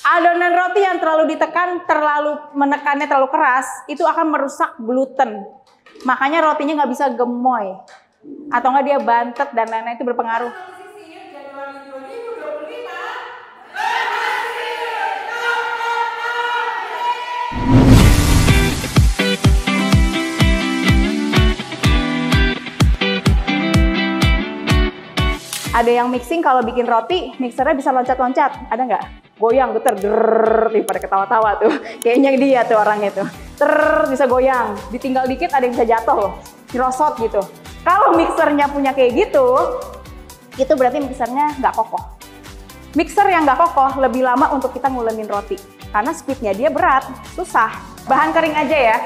Adonan roti yang terlalu ditekan, menekannya terlalu keras, itu akan merusak gluten. Makanya rotinya nggak bisa gemoy. Atau nggak dia bantet dan lain-lain, itu berpengaruh. Ada yang mixing kalau bikin roti, mixernya bisa loncat-loncat. Ada nggak? Goyang, geter, pada ketawa-tawa tuh. Kayaknya dia tuh orangnya tuh. Bisa goyang. Ditinggal dikit ada yang bisa jatuh loh. Dirosot gitu. Kalau mixernya punya kayak gitu, itu berarti mixernya nggak kokoh. Mixer yang nggak kokoh lebih lama untuk kita ngulemin roti. Karena speednya dia berat, susah. Bahan kering aja ya.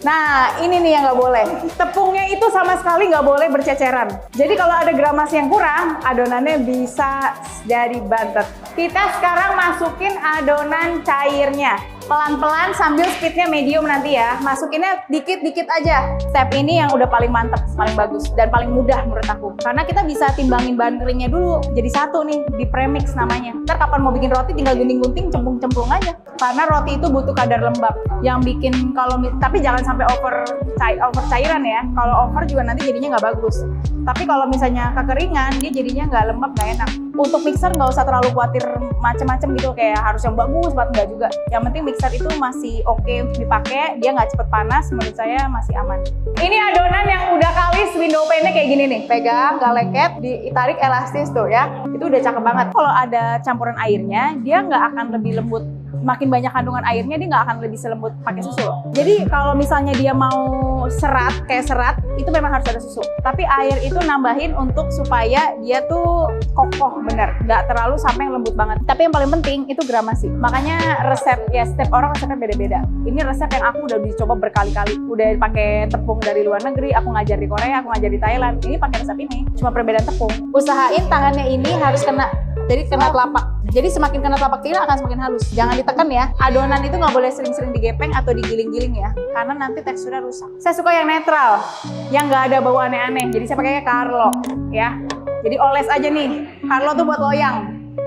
Nah, ini nih yang nggak boleh. Tepungnya itu sama sekali nggak boleh berceceran. Jadi kalau ada gramasi yang kurang, adonannya bisa jadi bantet. Kita sekarang masukin adonan cairnya. Pelan-pelan sambil speednya medium nanti ya. Masukinnya dikit-dikit aja. Step ini yang udah paling mantep, paling bagus, dan paling mudah menurut aku. Karena kita bisa timbangin bahan keringnya dulu. Jadi satu nih, di premix namanya. Ntar kapan mau bikin roti tinggal gunting-gunting, cemplung-cemplung aja. Karena roti itu butuh kadar lembab. Yang bikin tapi jangan sampai over cairan ya. Kalau over juga nanti jadinya nggak bagus. Tapi kalau misalnya kekeringan, dia jadinya nggak lembab, nggak enak. Untuk mixer nggak usah terlalu khawatir macem-macem gitu, kayak harus yang bagus banget, nggak juga. Yang penting mixer itu masih oke untuk dipakai, dia nggak cepet panas, menurut saya masih aman. Ini adonan yang udah kalis window pane-nya kayak gini nih. Pegang, nggak lengket, ditarik elastis tuh ya. Itu udah cakep banget. Kalau ada campuran airnya, dia nggak akan lebih lembut. Makin banyak kandungan airnya, dia nggak akan lebih selembut pakai susu. Jadi kalau misalnya dia mau kayak serat, itu memang harus ada susu. Tapi air itu nambahin untuk supaya dia tuh kokoh bener, nggak terlalu sampai yang lembut banget. Tapi yang paling penting itu gramasi. Makanya resep ya, setiap orang resepnya beda-beda. Ini resep yang aku udah dicoba berkali-kali. Udah pakai tepung dari luar negeri, aku ngajar di Korea, aku ngajar di Thailand. Ini pakai resep ini, cuma perbedaan tepung. Usahain tangannya ini harus kena. Jadi kena telapak. Jadi semakin kena telapak tangan akan semakin halus. Jangan ditekan ya. Adonan itu nggak boleh sering-sering digepeng atau digiling-giling ya. Karena nanti teksturnya rusak. Saya suka yang netral, yang nggak ada bau aneh-aneh. Jadi saya pakainya Carlo ya. Jadi oles aja nih. Carlo tuh buat loyang.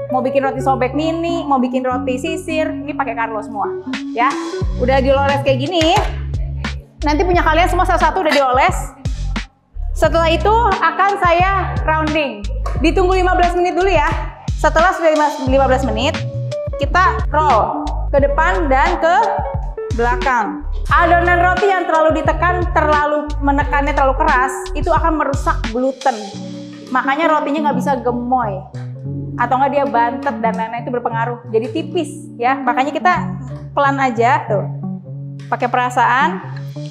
Mau bikin roti sobek mini, mau bikin roti sisir, ini pakai Carlo semua ya. Udah dioles kayak gini. Nanti punya kalian semua satu-satu udah dioles. Setelah itu akan saya rounding. Ditunggu 15 menit dulu ya. Setelah sudah 15 menit, kita roll ke depan dan ke belakang. Adonan roti yang terlalu ditekan, menekannya terlalu keras, itu akan merusak gluten. Makanya rotinya nggak bisa gemoy. Atau nggak dia bantet dan lain-lain, itu berpengaruh. Jadi tipis ya. Makanya kita pelan aja tuh. Pakai perasaan.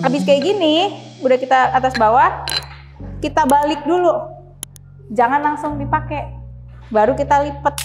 Habis kayak gini, udah kita atas bawah, kita balik dulu. Jangan langsung dipakai. Baru kita lipat.